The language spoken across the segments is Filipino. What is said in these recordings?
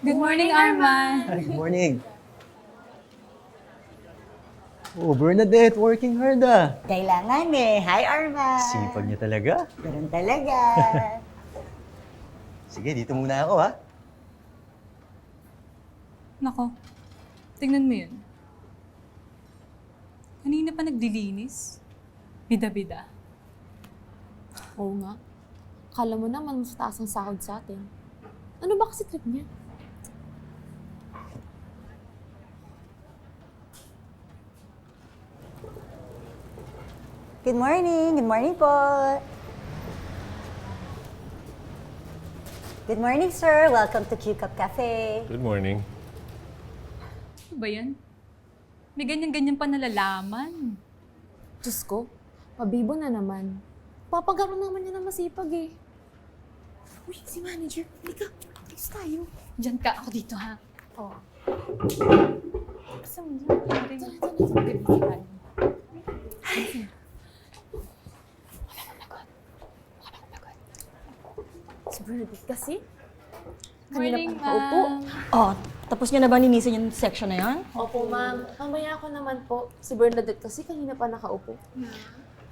Good morning, Arman. Hi, good morning. Oh, Bernadette, working hard ah. Kailangan eh. Hi, Arma. Sipag niya talaga. Ganun talaga. Sige, dito muna ako ha. Nako, tingnan mo yun. Kanina pa naglilinis. Bida-bida. Oo nga. Akala mo naman mas taas ang sahod sa atin. Ano ba kasi trip niya? Good morning. Good morning po. Good morning, sir. Welcome to Q-Cup Cafe. Good morning. Ano ba yan? May ganyan-ganyan pa nalalaman. Diyos ko, pabibo na naman. Papagaro naman niya na masipag eh. Uy, si manager. Halika, alis tayo. Diyan ka, ako dito ha. Oh. Gusto mo dyan? Tara. Si Bernadette kasi. Morning, pa nakaupo. ma'am. Oh, tapos niyo na ba ninisin yung section na yon? Opo, ma'am. Mamaya ako naman po. Si Bernadette kasi kanina pa nakaupo.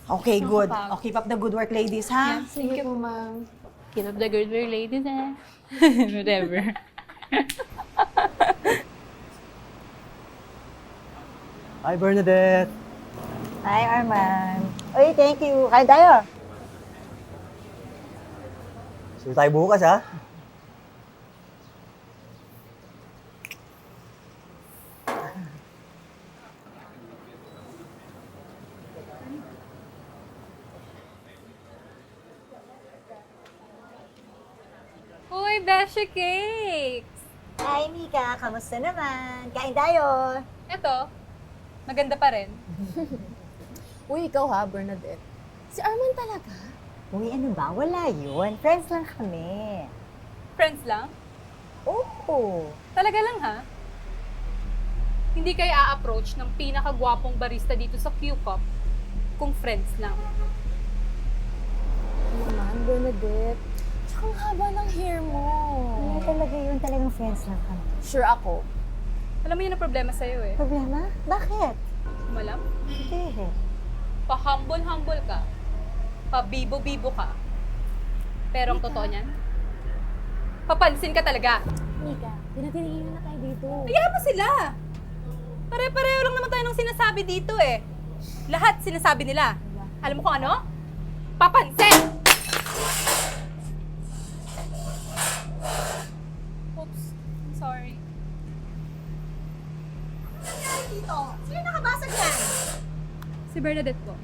Okay, good. Nakapag- Oh, keep up the good work, ladies, ha? Sige po, ma'am. Keep up the good work, ladies eh. Whatever. Hi, Bernadette. Hi, Arman. Uy, thank you. Kain tayo. See you tayo bukas ha. Uy, Besha Cakes! Hi, Mika. Kamusta naman? Kain tayo. Eto, maganda pa rin. Uy, ikaw ha, Bernadette. Si Arman talaga? Uy, ano ba? Wala yun. Friends lang kami. Friends lang? Oo. Talaga lang ha? Hindi kayo a-approach ng pinakagwapong barista dito sa Q-Cup kung friends lang. Ano naman, Bernadette? Tsaka ang haba ng hair mo. Wala talaga yun. Talagang friends lang kami. Sure ako. Alam mo yun ang problema sa'yo eh. Problema? Bakit? Malam? Hindi. Pa-humble-humble ka. Pa-bibo-bibo ka. Pero ang totoo niyan, papansin ka talaga. Mika, tinatingin na tayo dito. Kaya mo sila. Pare-pareho lang naman tayo ng sinasabi dito eh. Lahat sinasabi nila. Alam mo kung ano? Papansin! Oops. Sorry. Dito. Sino nakabasag yan? Si Bernadette po.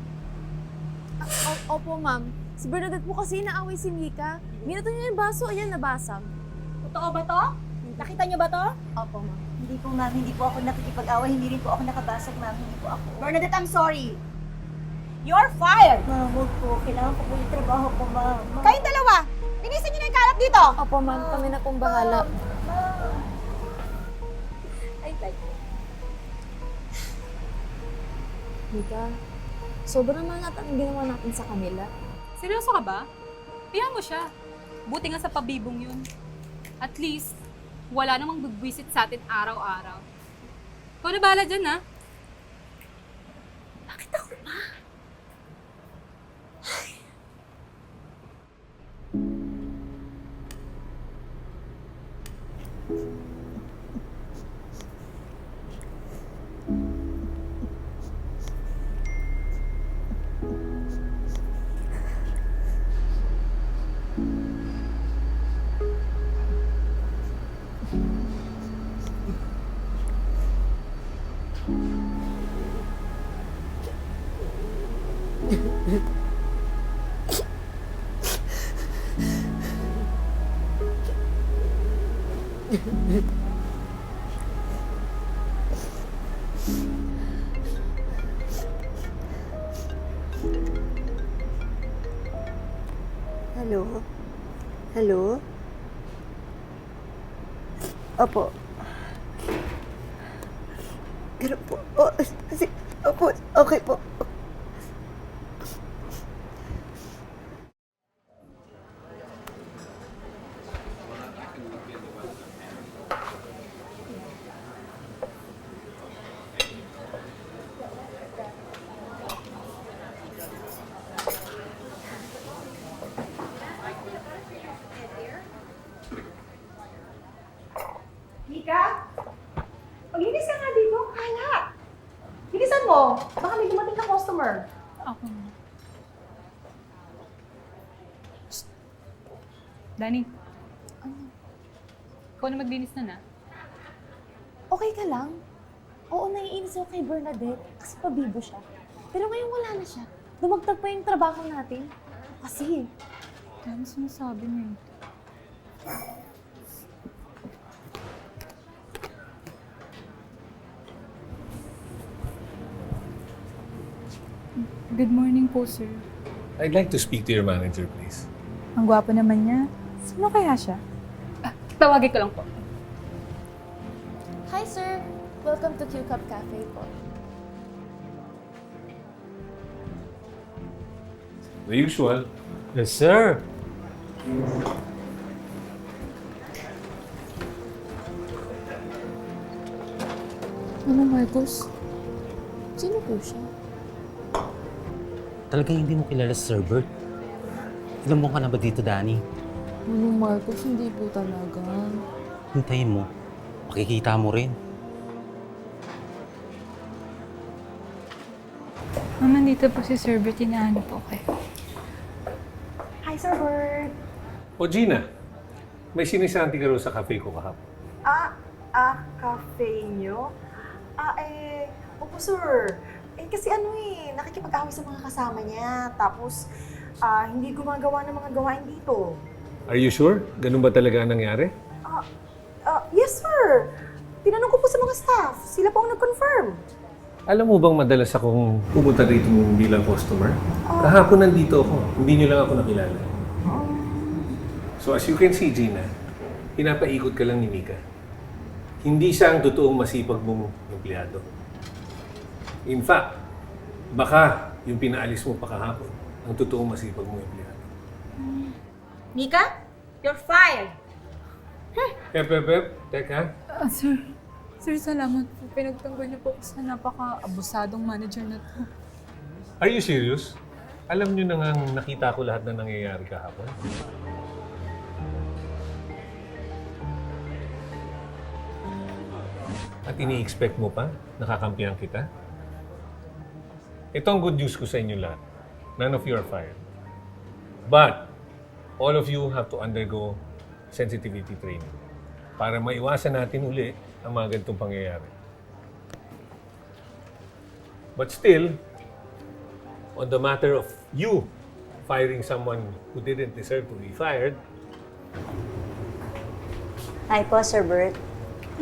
Opo, ma'am. Si Bernadette po kasi naaway si Mika. Minato niya yung baso, ayan, nabasag. Totoo ba to? Nakita niyo ba to? Opo, ma'am. Hindi po, ma'am. Hindi po ako nakikipag-away. Hindi rin po ako nakabasag, ma'am. Hindi po ako. Bernadette, I'm sorry. You're fired! Ma'am, huwag po. Kailangan ko po yung trabaho ko, ma'am. Kayong dalawa, linisin niyo na yung kalat dito. Opo, ma'am. Kami na pong bahala. Ay, tay. Mika, sobrang mangat ang ginawa natin sa kanila. Seryoso ka ba? Piyan mo siya. Buti nga sa pabibong yun. At least, wala namang bubwisit sa atin araw-araw. Ikaw na bahala dyan, ha? Bakit ako pa? Hello? Hello? Opo. Ganun po. Oh, opo, okay po. mo? Baka may dumating na customer. Ako na. Shh. Danny. Ikaw na maglinis na. Okay ka lang? Oo, naiinis ako kay Bernadette kasi pabibo siya. Pero ngayon wala na siya. Dumagdag pa yung trabaho natin. Kasi, Dami sinasabi mo eh. Good morning po, sir. I'd like to speak to your manager, please. Ang gwapo naman niya. Sino kaya siya? Tawagin ko lang po. hi sir! Welcome to Q-Cup Cafe po. The usual. Yes, sir. Ano, Marcos? Sino po siya? Talagang hindi mo kilala si Sir Bert? Ilan buwan ka na ba dito, Danny? Ano, Marcos? Hindi po talaga. Hintayin mo. Makikita mo rin. Mama, dito po si Sir Bert. Hinahanap po kayo. Hi, Sir Bert. O Gina, may sinisanti ka rin sa cafe ko kahapon. Cafe niyo? Opo, sir. Kasi nakikipag-away sa mga kasama niya. Tapos, hindi gumagawa ng mga gawain dito. Are you sure? Ganun ba talaga ang nangyari? Yes, sir. Tinanong ko po sa mga staff. Sila po ang nag-confirm. Alam mo bang madalas akong pumunta rito bilang customer? Kahapon nandito ako. Hindi niyo lang ako nakilala. So as you can see, Gina, pinapaikot ka lang ni Mika. Hindi siya ang totoong masipag mong empleyado. In fact, baka yung pinaalis mo pa kahapon ang totoong masipag mong empleyado. Mika, you're fired! Teka. Sir. Sir, salamat po. Pinagtanggol niyo po ako sa napaka-abusadong manager na to. Are you serious? Alam niyo na nga nakita ko lahat na nangyayari kahapon. At ini-expect mo pa? Nakakampihan kita? Ito ang good news ko sa inyo lahat. None of you are fired. But, all of you have to undergo sensitivity training para maiwasan natin uli ang mga ganitong pangyayari. But still, on the matter of you firing someone who didn't deserve to be fired, Hi po, Sir Bert.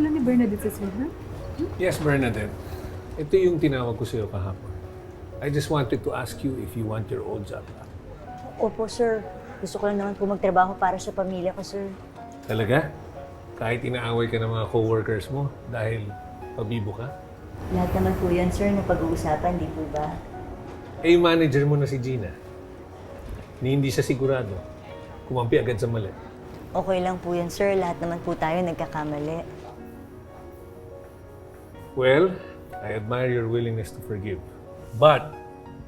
Alam ni Bernadette si Sir Bert? yes, Bernadette, ito yung tinawag ko sa'yo kahapon. I just wanted to ask you if you want your old job back. Opo, sir. Gusto ko lang naman po magtrabaho para sa pamilya ko, sir. Talaga? Kahit inaaway ka ng mga coworkers mo dahil pabibo ka? Lahat naman po yan, sir, na pag-uusapan, di po ba? Eh, yung manager mo na si Gina. Ni hindi siya sigurado. Kumampi agad sa mali. Okay lang po yan, sir. Lahat naman po tayo nagkakamali. Well, I admire your willingness to forgive. But,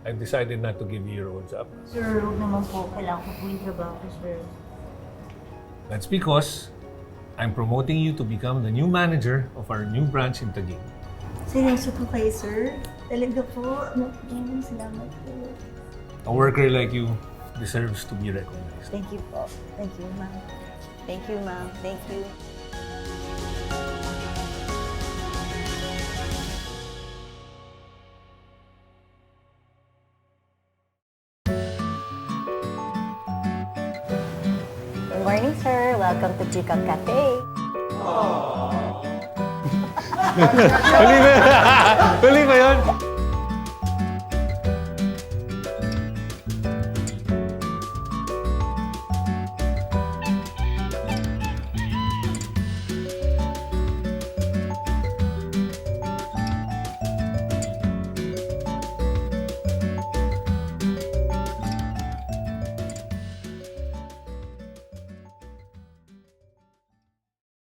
I've decided not to give you your old job. Sir, huwag naman po. Kailangan ko po yung trabaho, sir. That's because I'm promoting you to become the new manager of our new branch in Taguig. Seryoso po kayo, sir? Talaga po. Salamat po. A worker like you deserves to be recognized. Thank you po. Thank you, ma'am. Thank you, ma'am. Thank you. Good morning, sir. Welcome to Chica Cafe. Huli ba yun?